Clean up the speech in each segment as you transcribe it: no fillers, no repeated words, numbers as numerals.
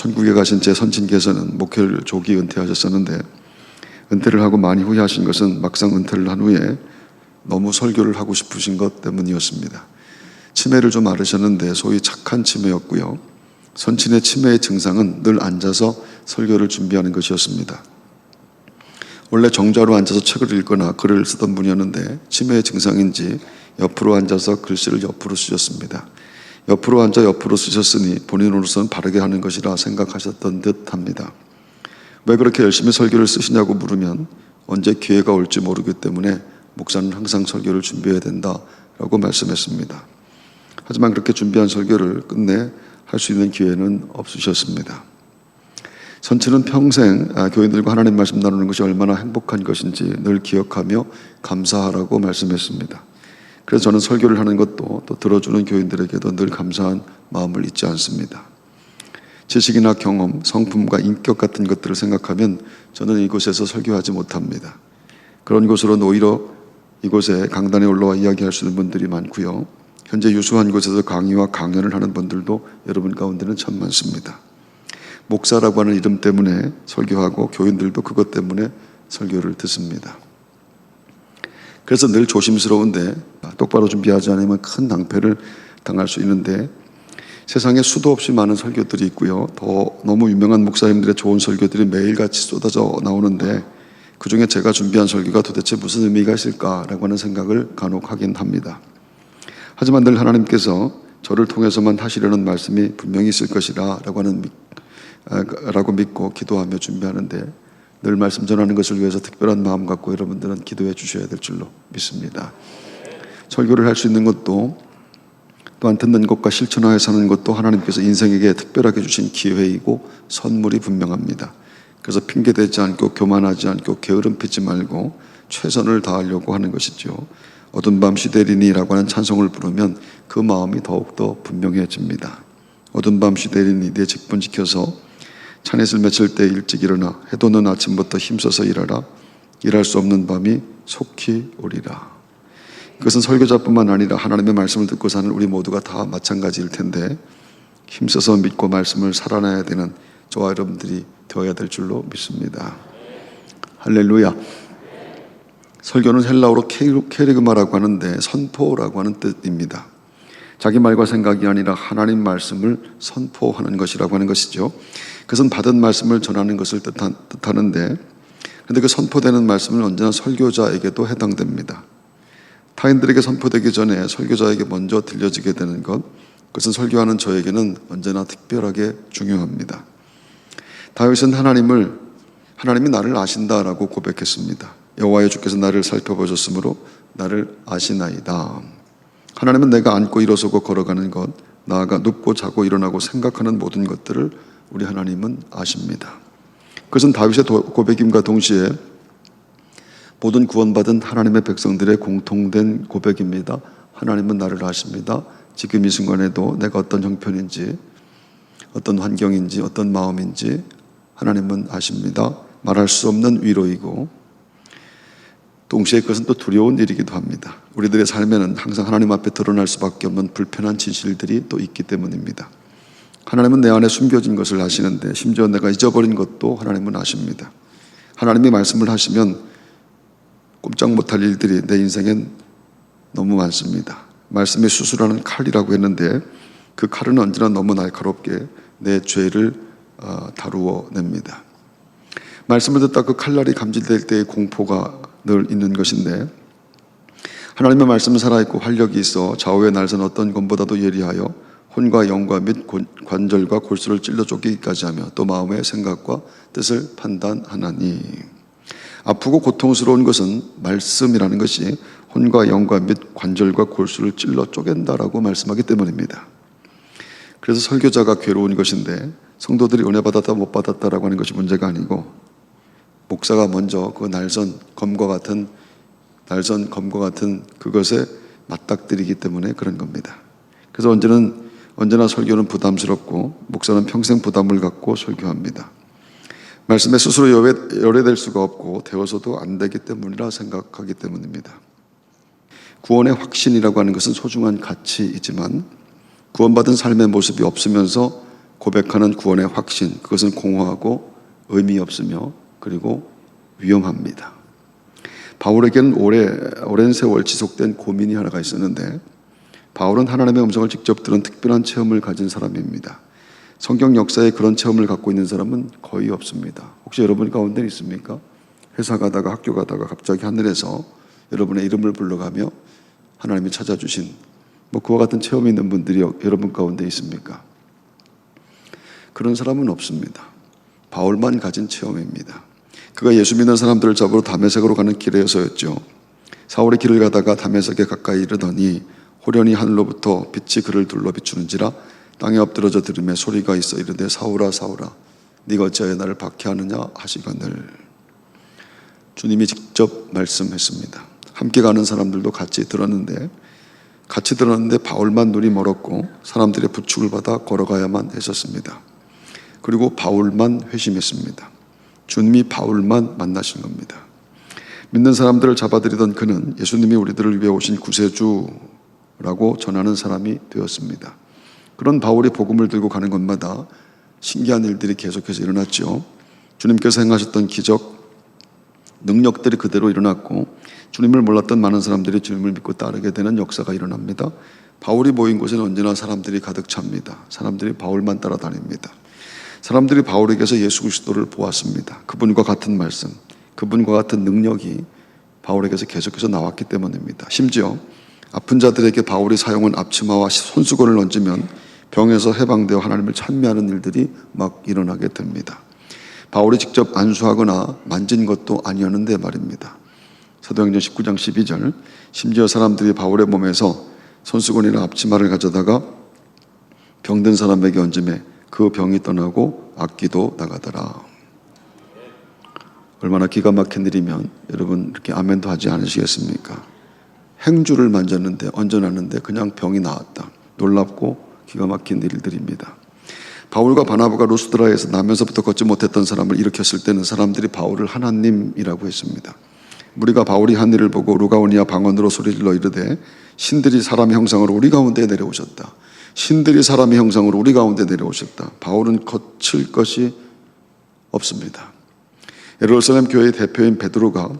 천국에 가신 제 선친께서는 목회를 조기 은퇴하셨었는데, 은퇴를 하고 많이 후회하신 것은 막상 은퇴를 한 후에 너무 설교를 하고 싶으신 것 때문이었습니다. 치매를 좀 앓으셨는데 소위 착한 치매였고요. 선친의 치매의 증상은 늘 앉아서 설교를 준비하는 것이었습니다. 원래 정좌로 앉아서 책을 읽거나 글을 쓰던 분이었는데 치매의 증상인지 옆으로 앉아서 글씨를 옆으로 쓰셨습니다. 옆으로 앉아 옆으로 쓰셨으니 본인으로서는 바르게 하는 것이라 생각하셨던 듯 합니다. 왜 그렇게 열심히 설교를 쓰시냐고 물으면 언제 기회가 올지 모르기 때문에 목사는 항상 설교를 준비해야 된다라고 말씀했습니다. 하지만 그렇게 준비한 설교를 끝내 할 수 있는 기회는 없으셨습니다. 선친은 평생 교인들과 하나님 말씀 나누는 것이 얼마나 행복한 것인지 늘 기억하며 감사하라고 말씀했습니다. 그래서 저는 설교를 하는 것도 또 들어주는 교인들에게도 늘 감사한 마음을 잊지 않습니다. 지식이나 경험, 성품과 인격 같은 것들을 생각하면 저는 이곳에서 설교하지 못합니다. 그런 곳으로는 오히려 이곳에 강단에 올라와 이야기할 수 있는 분들이 많고요. 현재 유수한 곳에서 강의와 강연을 하는 분들도 여러분 가운데는 참 많습니다. 목사라고 하는 이름 때문에 설교하고 교인들도 그것 때문에 설교를 듣습니다. 그래서 늘 조심스러운데 똑바로 준비하지 않으면 큰 낭패를 당할 수 있는데, 세상에 수도 없이 많은 설교들이 있고요. 더 너무 유명한 목사님들의 좋은 설교들이 매일같이 쏟아져 나오는데 그 중에 제가 준비한 설교가 도대체 무슨 의미가 있을까라고 하는 생각을 간혹 하긴 합니다. 하지만 늘 하나님께서 저를 통해서만 하시려는 말씀이 분명히 있을 것이라 라고 믿고 기도하며 준비하는데, 늘 말씀 전하는 것을 위해서 특별한 마음 갖고 여러분들은 기도해 주셔야 될 줄로 믿습니다. 설교를 할 수 있는 것도, 또한 듣는 것과 실천하여 사는 것도 하나님께서 인생에게 특별하게 주신 기회이고 선물이 분명합니다. 그래서 핑계대지 않고 교만하지 않고 게으름 피지 말고 최선을 다하려고 하는 것이죠. 어두운 밤 시대리니라고 하는 찬송을 부르면 그 마음이 더욱더 분명해집니다. 어두운 밤 시대리니 내 직분 지켜서 차넷을 맺힐 때 일찍 일어나 해돋는 아침부터 힘써서 일하라. 일할 수 없는 밤이 속히 오리라. 그것은 설교자뿐만 아니라 하나님의 말씀을 듣고 사는 우리 모두가 다 마찬가지일 텐데, 힘써서 믿고 말씀을 살아나야 되는 저와 여러분들이 되어야 될 줄로 믿습니다. 할렐루야. 설교는 헬라어로 케리그마라고 하는데 선포라고 하는 뜻입니다. 자기 말과 생각이 아니라 하나님 말씀을 선포하는 것이라고 하는 것이죠. 그것은 받은 말씀을 전하는 것을 뜻하는데, 그런데 그 선포되는 말씀은 언제나 설교자에게도 해당됩니다. 타인들에게 선포되기 전에 설교자에게 먼저 들려지게 되는 것, 그것은 설교하는 저에게는 언제나 특별하게 중요합니다. 다윗은 하나님이 나를 아신다라고 고백했습니다. 여호와의 주께서 나를 살펴보셨으므로 나를 아시나이다. 하나님은 내가 앉고 일어서고 걸어가는 것, 나아가 눕고 자고 일어나고 생각하는 모든 것들을 우리 하나님은 아십니다. 그것은 다윗의 고백임과 동시에 모든 구원받은 하나님의 백성들의 공통된 고백입니다. 하나님은 나를 아십니다. 지금 이 순간에도 내가 어떤 형편인지, 어떤 환경인지, 어떤 마음인지 하나님은 아십니다. 말할 수 없는 위로이고, 동시에 그것은 또 두려운 일이기도 합니다. 우리들의 삶에는 항상 하나님 앞에 드러날 수밖에 없는 불편한 진실들이 또 있기 때문입니다. 하나님은 내 안에 숨겨진 것을 아시는데, 심지어 내가 잊어버린 것도 하나님은 아십니다. 하나님이 말씀을 하시면 꼼짝 못할 일들이 내 인생엔 너무 많습니다. 말씀이 수술하는 칼이라고 했는데 그 칼은 언제나 너무 날카롭게 내 죄를 다루어 냅니다. 말씀을 듣다 그 칼날이 감지될 때의 공포가 늘 있는 것인데, 하나님의 말씀은 살아있고 활력이 있어 좌우의 날선 어떤 검보다도 예리하여 혼과 영과 및 관절과 골수를 찔러 쪼개기까지 하며 또 마음의 생각과 뜻을 판단하나니. 아프고 고통스러운 것은 말씀이라는 것이 혼과 영과 및 관절과 골수를 찔러 쪼갠다라고 말씀하기 때문입니다. 그래서 설교자가 괴로운 것인데, 성도들이 은혜 받았다 못 받았다라고 하는 것이 문제가 아니고, 목사가 먼저 그 날선 검과 같은 그것에 맞닥뜨리기 때문에 그런 겁니다. 그래서 언제나 설교는 부담스럽고 목사는 평생 부담을 갖고 설교합니다. 말씀에 스스로 열애될 수가 없고 되어서도 안 되기 때문이라 생각하기 때문입니다. 구원의 확신이라고 하는 것은 소중한 가치이지만 구원받은 삶의 모습이 없으면서 고백하는 구원의 확신, 그것은 공허하고 의미 없으며 그리고 위험합니다. 바울에게는 오랜 세월 지속된 고민이 하나가 있었는데, 바울은 하나님의 음성을 직접 들은 특별한 체험을 가진 사람입니다. 성경 역사에 그런 체험을 갖고 있는 사람은 거의 없습니다. 혹시 여러분 가운데 있습니까? 회사 가다가 학교 가다가 갑자기 하늘에서 여러분의 이름을 불러가며 하나님이 찾아주신 그와 같은 체험이 있는 분들이 여러분 가운데 있습니까? 그런 사람은 없습니다. 바울만 가진 체험입니다. 그가 예수 믿는 사람들을 잡으러 다메섹으로 가는 길에서였죠. 사울이 길을 가다가 다메섹에 가까이 이르더니 호련히 하늘로부터 빛이 그를 둘러 비추는지라 땅에 엎드러져 들으며 소리가 있어 이르되 사울아 사울아 네가 어찌하여 나를 박해하느냐 하시거늘. 주님이 직접 말씀했습니다. 함께 가는 사람들도 같이 들었는데 바울만 눈이 멀었고 사람들의 부축을 받아 걸어가야만 했었습니다. 그리고 바울만 회심했습니다. 주님이 바울만 만나신 겁니다. 믿는 사람들을 잡아들이던 그는 예수님이 우리들을 위해 오신 구세주라고 전하는 사람이 되었습니다. 그런 바울이 복음을 들고 가는 곳마다 신기한 일들이 계속해서 일어났죠. 주님께서 행하셨던 기적, 능력들이 그대로 일어났고 주님을 몰랐던 많은 사람들이 주님을 믿고 따르게 되는 역사가 일어납니다. 바울이 모인 곳에는 언제나 사람들이 가득 찹니다. 사람들이 바울만 따라다닙니다. 사람들이 바울에게서 예수 그리스도를 보았습니다. 그분과 같은 말씀, 그분과 같은 능력이 바울에게서 계속해서 나왔기 때문입니다. 심지어 아픈 자들에게 바울이 사용한 앞치마와 손수건을 얹으면 병에서 해방되어 하나님을 찬미하는 일들이 막 일어나게 됩니다. 바울이 직접 안수하거나 만진 것도 아니었는데 말입니다. 사도행전 19장 12절, 심지어 사람들이 바울의 몸에서 손수건이나 앞치마를 가져다가 병든 사람에게 얹으매 그 병이 떠나고 악기도 나가더라. 얼마나 기가 막힌 일이면 여러분 이렇게 아멘도 하지 않으시겠습니까? 행주를 만졌는데 얹어놨는데 그냥 병이 나았다. 놀랍고 기가 막힌 일들입니다. 바울과 바나바가 루스드라에서 나면서부터 걷지 못했던 사람을 일으켰을 때는 사람들이 바울을 하나님이라고 했습니다. 무리가 바울이 한 일을 보고 루가오니아 방언으로 소리질러 이르되 신들이 사람의 형상으로 우리 가운데 내려오셨다. 신들이 사람의 형상으로 우리 가운데 내려오셨다. 바울은 거칠 것이 없습니다. 예루살렘 교회의 대표인 베드로가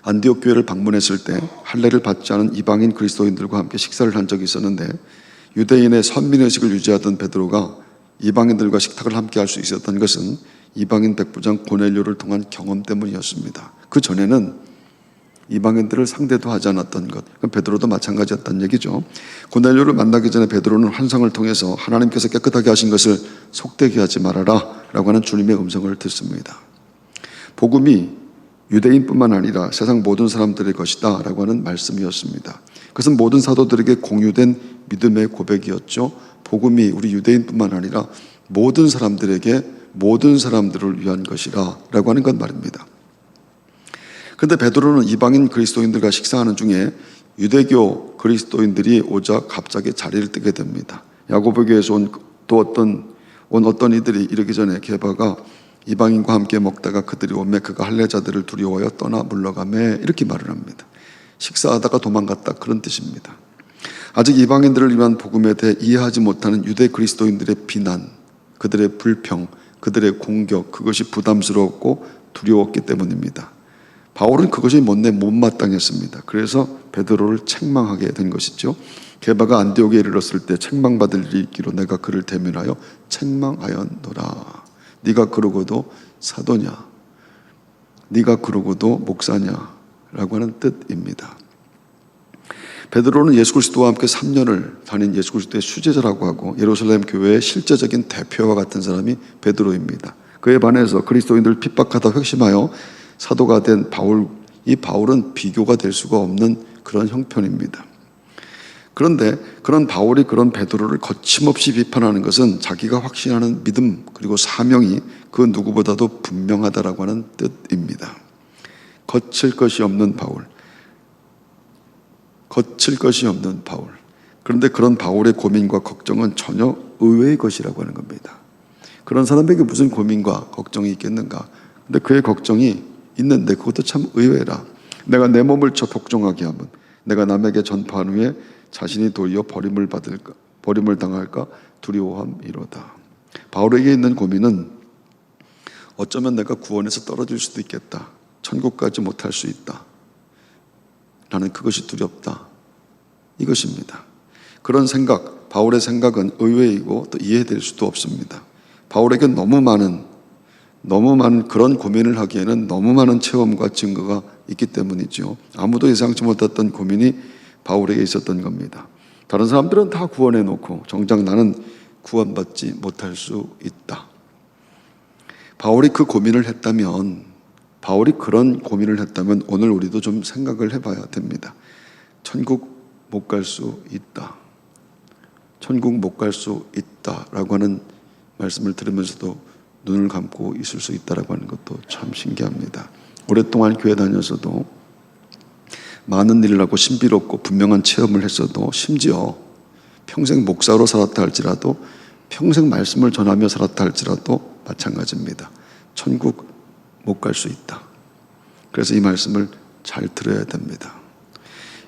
안디옥 교회를 방문했을 때 할례를 받지 않은 이방인 그리스도인들과 함께 식사를 한 적이 있었는데, 유대인의 선민의식을 유지하던 베드로가 이방인들과 식탁을 함께 할 수 있었던 것은 이방인 백부장 고넬료를 통한 경험 때문이었습니다. 그 전에는 이방인들을 상대도 하지 않았던 것, 그럼 베드로도 마찬가지였다는 얘기죠. 고넬료를 만나기 전에 베드로는 환상을 통해서 하나님께서 깨끗하게 하신 것을 속되게 하지 말아라 라고 하는 주님의 음성을 듣습니다. 복음이 유대인뿐만 아니라 세상 모든 사람들의 것이다 라고 하는 말씀이었습니다. 그것은 모든 사도들에게 공유된 믿음의 고백이었죠. 복음이 우리 유대인뿐만 아니라 모든 사람들에게 모든 사람들을 위한 것이라 라고 하는 것 말입니다. 그런데 베드로는 이방인 그리스도인들과 식사하는 중에 유대교 그리스도인들이 오자 갑자기 자리를 뜨게 됩니다. 야고보교에서 온 어떤 이들이 이르기 전에 게바가 이방인과 함께 먹다가 그들이 오매 그가 할례자들을 두려워하여 떠나 물러가매 이렇게 말을 합니다. 식사하다가 도망갔다, 그런 뜻입니다. 아직 이방인들을 위한 복음에 대해 이해하지 못하는 유대 그리스도인들의 비난, 그들의 불평, 그들의 공격, 그것이 부담스러웠고 두려웠기 때문입니다. 바울은 그것이 못마땅했습니다. 그래서 베드로를 책망하게 된 것이죠. 게바가 안디옥에 이르렀을 때 책망받을 일이 있기로 내가 그를 대면하여 책망하였노라. 네가 그러고도 사도냐, 네가 그러고도 목사냐 라고 하는 뜻입니다. 베드로는 예수 그리스도와 함께 3년을 다닌 예수 그리스도의 수제자라고 하고 예루살렘 교회의 실제적인 대표와 같은 사람이 베드로입니다. 그에 반해서 그리스도인들을 핍박하다 회심하여 사도가 된 바울, 이 바울은 비교가 될 수가 없는 그런 형편입니다. 그런데 그런 바울이 그런 베드로를 거침없이 비판하는 것은 자기가 확신하는 믿음 그리고 사명이 그 누구보다도 분명하다라고 하는 뜻입니다. 거칠 것이 없는 바울, 거칠 것이 없는 바울. 그런데 그런 바울의 고민과 걱정은 전혀 의외의 것이라고 하는 겁니다. 그런 사람에게 무슨 고민과 걱정이 있겠는가? 근데 그의 걱정이 있는데 그것도 참 의외라. 내가 내 몸을 복종하게 하면 내가 남에게 전파한 후에 자신이 도리어 버림을 당할까 두려워함이로다. 바울에게 있는 고민은 어쩌면 내가 구원에서 떨어질 수도 있겠다. 천국까지 못할 수 있다. 나는 그것이 두렵다. 이것입니다. 그런 생각, 바울의 생각은 의외이고 또 이해될 수도 없습니다. 바울에게 너무 많은 그런 고민을 하기에는 너무 많은 체험과 증거가 있기 때문이죠. 아무도 예상치 못했던 고민이 바울에게 있었던 겁니다. 다른 사람들은 다 구원해 놓고 정작 나는 구원받지 못할 수 있다. 바울이 그런 고민을 했다면 오늘 우리도 좀 생각을 해봐야 됩니다. 천국 못 갈 수 있다. 천국 못 갈 수 있다라고 하는 말씀을 들으면서도 눈을 감고 있을 수 있다라고 하는 것도 참 신기합니다. 오랫동안 교회 다녀서도 많은 일을 하고 신비롭고 분명한 체험을 했어도 심지어 평생 목사로 살았다 할지라도 평생 말씀을 전하며 살았다 할지라도 마찬가지입니다. 천국 못 갈 수 있다. 그래서 이 말씀을 잘 들어야 됩니다.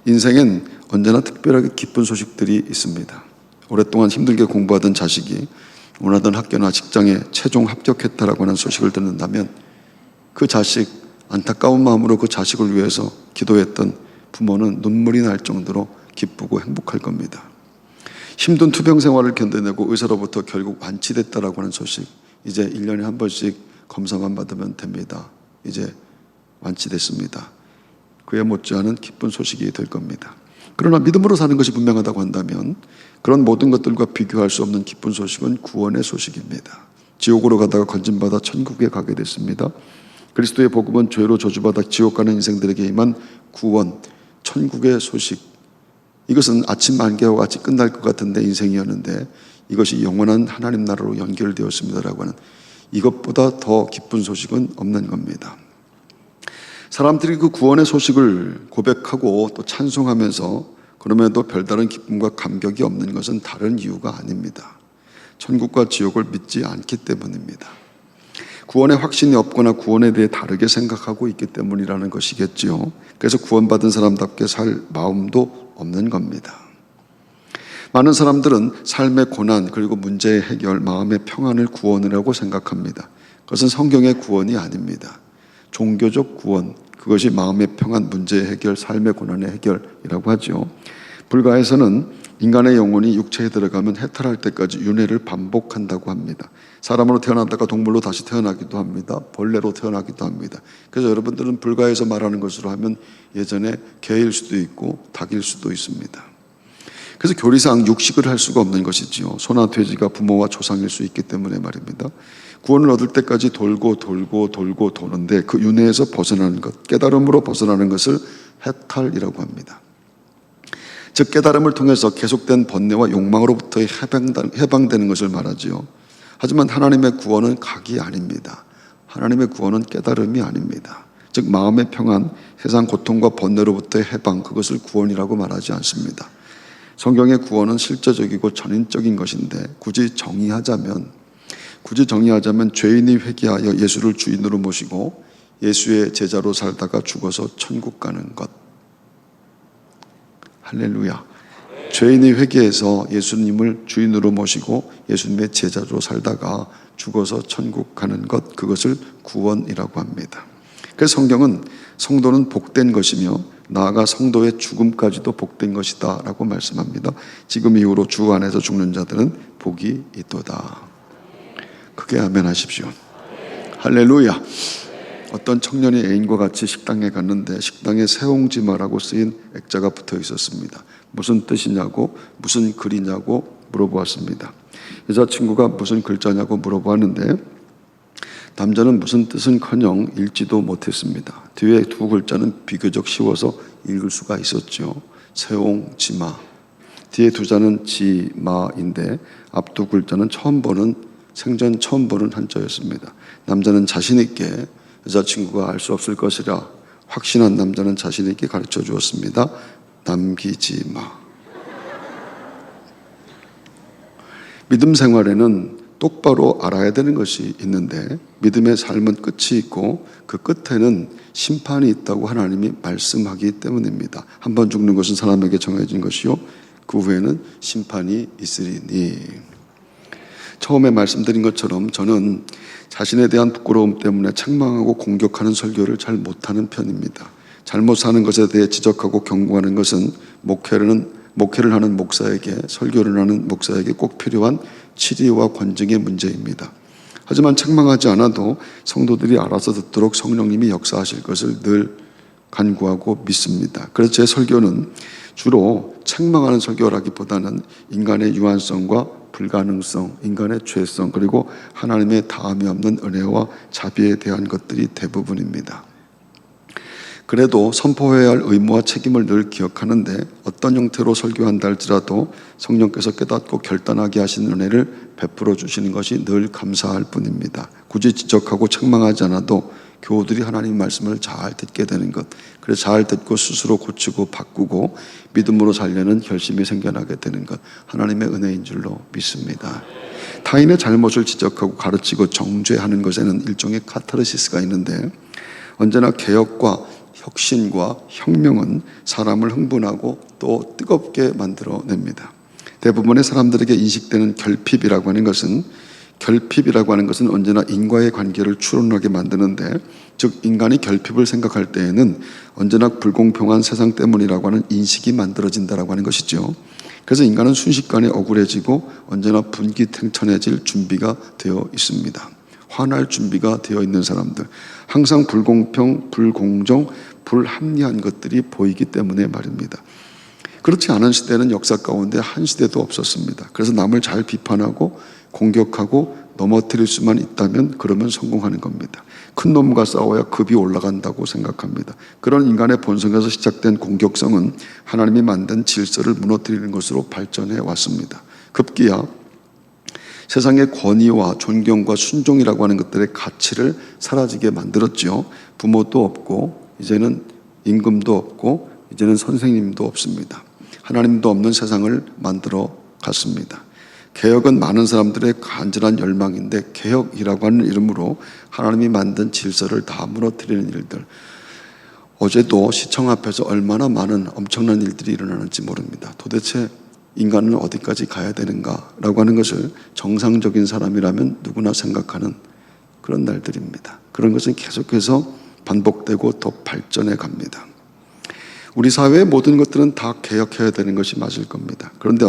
인생엔 언제나 특별하게 기쁜 소식들이 있습니다. 오랫동안 힘들게 공부하던 자식이 원하던 학교나 직장에 최종 합격했다라고 하는 소식을 듣는다면 그 자식, 안타까운 마음으로 그 자식을 위해서 기도했던 부모는 눈물이 날 정도로 기쁘고 행복할 겁니다. 힘든 투병 생활을 견뎌내고 의사로부터 결국 완치됐다라고 하는 소식, 이제 1년에 한 번씩 검사만 받으면 됩니다. 이제 완치됐습니다. 그에 못지않은 기쁜 소식이 될 겁니다. 그러나 믿음으로 사는 것이 분명하다고 한다면 그런 모든 것들과 비교할 수 없는 기쁜 소식은 구원의 소식입니다. 지옥으로 가다가 건진받아 천국에 가게 됐습니다. 그리스도의 복음은 죄로 저주받아 지옥 가는 인생들에게 임한 구원, 천국의 소식. 이것은 아침 안개와 같이 끝날 것 같은 내 인생이었는데 이것이 영원한 하나님 나라로 연결되었습니다라고 하는 이것보다 더 기쁜 소식은 없는 겁니다. 사람들이 그 구원의 소식을 고백하고 또 찬송하면서 그럼에도 별다른 기쁨과 감격이 없는 것은 다른 이유가 아닙니다. 천국과 지옥을 믿지 않기 때문입니다. 구원의 확신이 없거나 구원에 대해 다르게 생각하고 있기 때문이라는 것이겠지요. 그래서 구원받은 사람답게 살 마음도 없는 겁니다. 많은 사람들은 삶의 고난 그리고 문제의 해결, 마음의 평안을 구원이라고 생각합니다. 그것은 성경의 구원이 아닙니다. 종교적 구원, 그것이 마음의 평안, 문제의 해결, 삶의 고난의 해결이라고 하죠. 불가에서는 인간의 영혼이 육체에 들어가면 해탈할 때까지 윤회를 반복한다고 합니다. 사람으로 태어났다가 동물로 다시 태어나기도 합니다. 벌레로 태어나기도 합니다. 그래서 여러분들은 불가에서 말하는 것으로 하면 예전에 개일 수도 있고 닭일 수도 있습니다. 그래서 교리상 육식을 할 수가 없는 것이지요. 소나 돼지가 부모와 조상일 수 있기 때문에 말입니다. 구원을 얻을 때까지 돌고 도는데 그 윤회에서 벗어나는 것, 깨달음으로 벗어나는 것을 해탈이라고 합니다. 즉 깨달음을 통해서 계속된 번뇌와 욕망으로부터 해방되는 것을 말하지요. 하지만 하나님의 구원은 각이 아닙니다. 하나님의 구원은 깨달음이 아닙니다. 즉 마음의 평안, 세상 고통과 번뇌로부터의 해방, 그것을 구원이라고 말하지 않습니다. 성경의 구원은 실제적이고 전인적인 것인데 굳이 정의하자면 죄인이 회개하여 예수를 주인으로 모시고 예수의 제자로 살다가 죽어서 천국 가는 것. 할렐루야. 죄인이 회개해서 예수님을 주인으로 모시고 예수님의 제자로 살다가 죽어서 천국 가는 것, 그것을 구원이라고 합니다. 그래서 성경은 성도는 복된 것이며 나아가 성도의 죽음까지도 복된 것이다 라고 말씀합니다. 지금 이후로 주 안에서 죽는 자들은 복이 있도다. 크게 아멘 하십시오. 할렐루야. 어떤 청년이 애인과 같이 식당에 갔는데 식당에 세옹지마라고 쓰인 액자가 붙어 있었습니다. 무슨 뜻이냐고, 무슨 글이냐고 물어보았습니다. 여자친구가 무슨 글자냐고 물어보았는데 남자는 무슨 뜻은커녕 읽지도 못했습니다. 뒤에 두 글자는 비교적 쉬워서 읽을 수가 있었죠. 세옹지마. 뒤에 두 자는 지마인데 앞 두 글자는 생전 처음 보는 한자였습니다. 남자는 자신 있게 여자친구가 알 수 없을 것이라 확신한 남자는 자신 있게 가르쳐 주었습니다. 남기지 마. 믿음 생활에는 똑바로 알아야 되는 것이 있는데 믿음의 삶은 끝이 있고 그 끝에는 심판이 있다고 하나님이 말씀하기 때문입니다. 한 번 죽는 것은 사람에게 정해진 것이요 그 후에는 심판이 있으리니. 처음에 말씀드린 것처럼 저는 자신에 대한 부끄러움 때문에 책망하고 공격하는 설교를 잘 못하는 편입니다. 잘못 사는 것에 대해 지적하고 경고하는 것은 목회를 하는 목사에게, 설교를 하는 목사에게 꼭 필요한 치리와 권증의 문제입니다. 하지만 책망하지 않아도 성도들이 알아서 듣도록 성령님이 역사하실 것을 늘 간구하고 믿습니다. 그래서 제 설교는 주로 책망하는 설교라기보다는 인간의 유한성과 불가능성, 인간의 죄성, 그리고 하나님의 다함이 없는 은혜와 자비에 대한 것들이 대부분입니다. 그래도 선포해야 할 의무와 책임을 늘 기억하는데 어떤 형태로 설교한다 할지라도 성령께서 깨닫고 결단하게 하시는 은혜를 베풀어 주시는 것이 늘 감사할 뿐입니다. 굳이 지적하고 책망하지 않아도 교우들이 하나님 말씀을 잘 듣게 되는 것, 그래서 잘 듣고 스스로 고치고 바꾸고 믿음으로 살려는 결심이 생겨나게 되는 것, 하나님의 은혜인 줄로 믿습니다. 타인의 잘못을 지적하고 가르치고 정죄하는 것에는 일종의 카타르시스가 있는데 언제나 개혁과 혁신과 혁명은 사람을 흥분하고 또 뜨겁게 만들어냅니다. 대부분의 사람들에게 인식되는 결핍이라고 하는 것은 언제나 인과의 관계를 추론하게 만드는데, 즉 인간이 결핍을 생각할 때에는 언제나 불공평한 세상 때문이라고 하는 인식이 만들어진다라고 하는 것이죠. 그래서 인간은 순식간에 억울해지고 언제나 분기탱천해질 준비가 되어 있습니다. 화날 준비가 되어 있는 사람들, 항상 불공평, 불공정, 불합리한 것들이 보이기 때문에 말입니다. 그렇지 않은 시대는 역사 가운데 한 시대도 없었습니다. 그래서 남을 잘 비판하고 공격하고 넘어뜨릴 수만 있다면 그러면 성공하는 겁니다. 큰 놈과 싸워야 급이 올라간다고 생각합니다. 그런 인간의 본성에서 시작된 공격성은 하나님이 만든 질서를 무너뜨리는 것으로 발전해 왔습니다. 급기야 세상의 권위와 존경과 순종이라고 하는 것들의 가치를 사라지게 만들었죠. 부모도 없고 이제는 임금도 없고 이제는 선생님도 없습니다. 하나님도 없는 세상을 만들어 갔습니다. 개혁은 많은 사람들의 간절한 열망인데 개혁이라고 하는 이름으로 하나님이 만든 질서를 다 무너뜨리는 일들, 어제도 시청 앞에서 얼마나 많은 엄청난 일들이 일어나는지 모릅니다. 도대체 인간은 어디까지 가야 되는가라고 하는 것을 정상적인 사람이라면 누구나 생각하는 그런 날들입니다. 그런 것은 계속해서 반복되고 더 발전해 갑니다. 우리 사회의 모든 것들은 다 개혁해야 되는 것이 맞을 겁니다. 그런데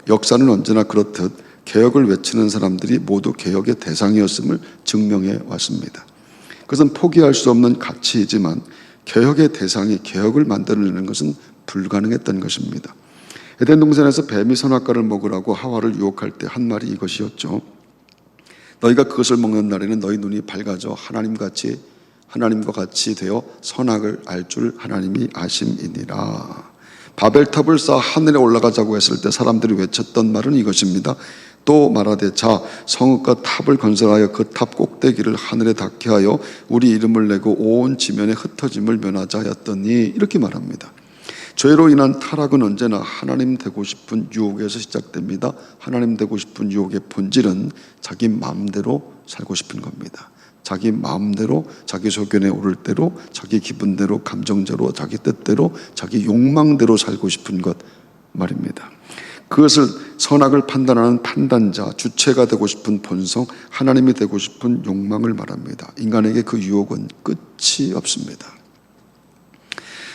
역사는 언제나 그렇듯 개혁을 외치는 사람들이 모두 개혁의 대상이었음을 증명해 왔습니다. 그것은 포기할 수 없는 가치이지만 개혁의 대상이 개혁을 만들어내는 것은 불가능했던 것입니다. 에덴 동산에서 뱀이 선악과를 먹으라고 하와를 유혹할 때 한 말이 이것이었죠. 너희가 그것을 먹는 날에는 너희 눈이 밝아져 하나님과 같이 되어 선악을 알 줄 하나님이 아심이니라. 바벨탑을 쌓아 하늘에 올라가자고 했을 때 사람들이 외쳤던 말은 이것입니다. 또 말하되 자 성읍과 탑을 건설하여 그 탑 꼭대기를 하늘에 닿게 하여 우리 이름을 내고 온 지면에 흩어짐을 면하자 하였더니, 이렇게 말합니다. 죄로 인한 타락은 언제나 하나님 되고 싶은 유혹에서 시작됩니다. 하나님 되고 싶은 유혹의 본질은 자기 마음대로 살고 싶은 겁니다. 자기 마음대로, 자기 소견에 오를 대로, 자기 기분대로, 감정대로, 자기 뜻대로, 자기 욕망대로 살고 싶은 것 말입니다. 그것을 선악을 판단하는 판단자, 주체가 되고 싶은 본성, 하나님이 되고 싶은 욕망을 말합니다. 인간에게 그 유혹은 끝이 없습니다.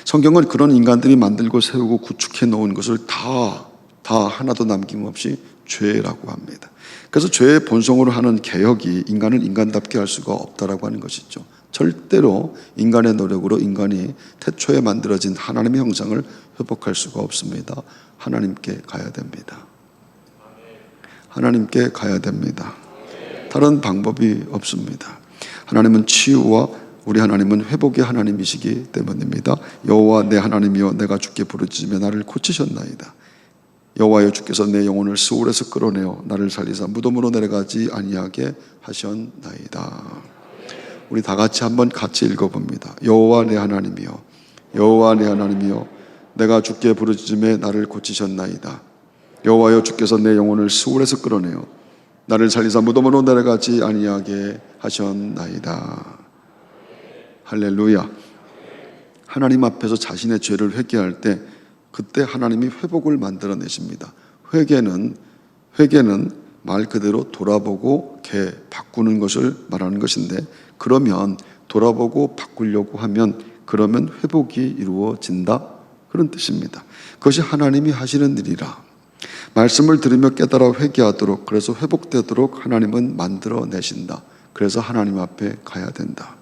성경은 그런 인간들이 만들고 세우고 구축해 놓은 것을 다 하나도 남김없이 죄라고 합니다. 그래서 죄의 본성으로 하는 개혁이 인간을 인간답게 할 수가 없다라고 하는 것이죠. 절대로 인간의 노력으로 인간이 태초에 만들어진 하나님의 형상을 회복할 수가 없습니다. 하나님께 가야 됩니다. 하나님께 가야 됩니다. 다른 방법이 없습니다. 하나님은 치유와 우리 하나님은 회복의 하나님이시기 때문입니다. 여호와 내 하나님이여 내가 주께 부르짖으며 나를 고치셨나이다. 여호와여 주께서 내 영혼을 스올에서 끌어내어 나를 살리사 무덤으로 내려가지 아니하게 하셨나이다. 우리 다 같이 한번 같이 읽어봅니다. 여호와 내 하나님이여, 여호와 내 하나님이여 내가 주께 부르짖으며 나를 고치셨나이다. 여호와여 주께서 내 영혼을 스올에서 끌어내어 나를 살리사 무덤으로 내려가지 아니하게 하셨나이다. 할렐루야. 하나님 앞에서 자신의 죄를 회개할 때 그때 하나님이 회복을 만들어내십니다. 회개는 말 그대로 돌아보고 바꾸는 것을 말하는 것인데, 그러면 돌아보고 바꾸려고 하면 그러면 회복이 이루어진다, 그런 뜻입니다. 그것이 하나님이 하시는 일이라. 말씀을 들으며 깨달아 회개하도록, 그래서 회복되도록 하나님은 만들어내신다. 그래서 하나님 앞에 가야 된다.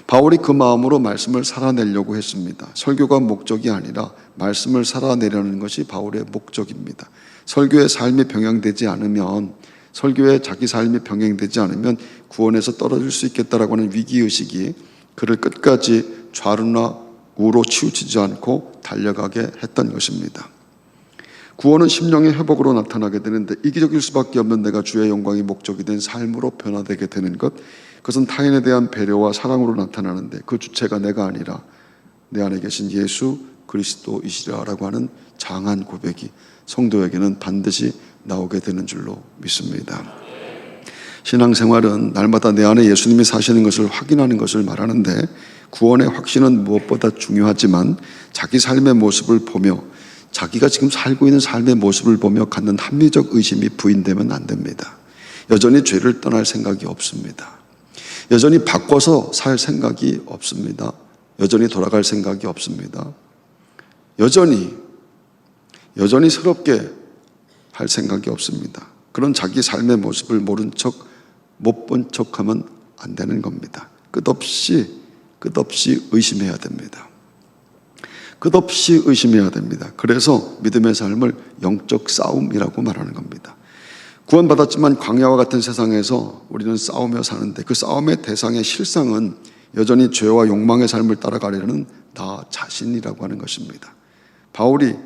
바울이 그 마음으로 말씀을 살아내려고 했습니다. 설교가 목적이 아니라 말씀을 살아내려는 것이 바울의 목적입니다. 설교의 삶이 병행되지 않으면, 설교에 자기 삶이 병행되지 않으면 구원에서 떨어질 수 있겠다라고 하는 위기의식이 그를 끝까지 좌로나 우로 치우치지 않고 달려가게 했던 것입니다. 구원은 심령의 회복으로 나타나게 되는데, 이기적일 수밖에 없는 내가 주의 영광이 목적이 된 삶으로 변화되게 되는 것, 그것은 타인에 대한 배려와 사랑으로 나타나는데, 그 주체가 내가 아니라 내 안에 계신 예수 그리스도이시라라고 하는 장한 고백이 성도에게는 반드시 나오게 되는 줄로 믿습니다. 신앙생활은 날마다 내 안에 예수님이 사시는 것을 확인하는 것을 말하는데, 구원의 확신은 무엇보다 중요하지만 자기 삶의 모습을 보며, 자기가 지금 살고 있는 삶의 모습을 보며 갖는 합리적 의심이 부인되면 안 됩니다. 여전히 죄를 떠날 생각이 없습니다. 여전히 바꿔서 살 생각이 없습니다. 여전히 돌아갈 생각이 없습니다. 여전히 새롭게 할 생각이 없습니다. 그런 자기 삶의 모습을 모른 척, 못 본 척하면 안 되는 겁니다. 끝없이 의심해야 됩니다. 끝없이 의심해야 됩니다. 그래서 믿음의 삶을 영적 싸움이라고 말하는 겁니다. 구원받았지만 광야와 같은 세상에서 우리는 싸우며 사는데, 그 싸움의 대상의 실상은 여전히 죄와 욕망의 삶을 따라가려는 나 자신이라고 하는 것입니다. 바울의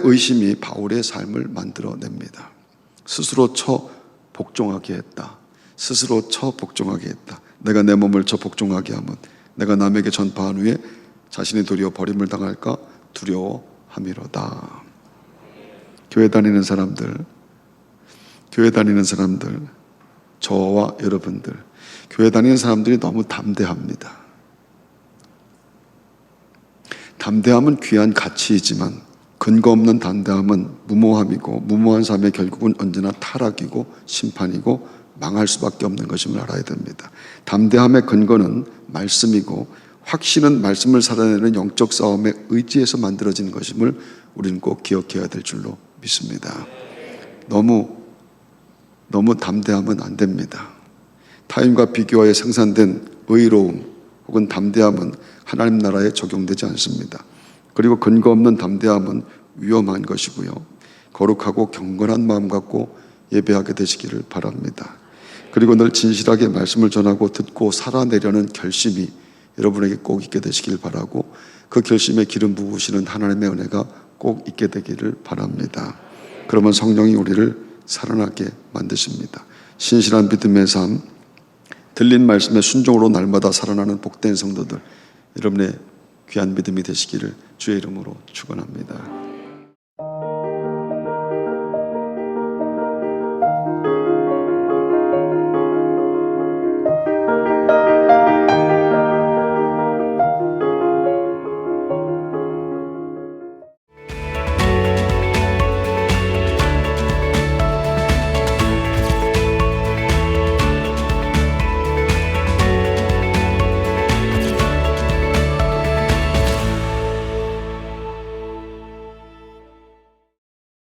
의심이 바울의 삶을 만들어냅니다. 스스로 복종하게 했다. 내가 내 몸을 복종하게 하면 내가 남에게 전파한 후에 자신이 도리어 버림을 당할까 두려워함이로다. 교회 다니는 사람들, 저와 여러분들, 교회 다니는 사람들이 너무 담대합니다. 담대함은 귀한 가치이지만 근거 없는 담대함은 무모함이고, 무모한 삶의 결국은 언제나 타락이고 심판이고 망할 수밖에 없는 것임을 알아야 됩니다. 담대함의 근거는 말씀이고, 확신은 말씀을 살아내는 영적 싸움의 의지에서 만들어지는 것임을 우리는 꼭 기억해야 될 줄로 믿습니다. 너무 담대하면 안 됩니다. 타인과 비교하여 생산된 의로움 혹은 담대함은 하나님 나라에 적용되지 않습니다. 그리고 근거 없는 담대함은 위험한 것이고요. 거룩하고 경건한 마음 갖고 예배하게 되시기를 바랍니다. 그리고 늘 진실하게 말씀을 전하고 듣고 살아내려는 결심이 여러분에게 꼭 있게 되시길 바라고, 그 결심에 기름 부으시는 하나님의 은혜가 꼭 있게 되기를 바랍니다. 그러면 성령이 우리를 살아나게 만드십니다. 신실한 믿음의 삶, 들린 말씀의 순종으로 날마다 살아나는 복된 성도들, 여러분의 귀한 믿음이 되시기를 주의 이름으로 축원합니다.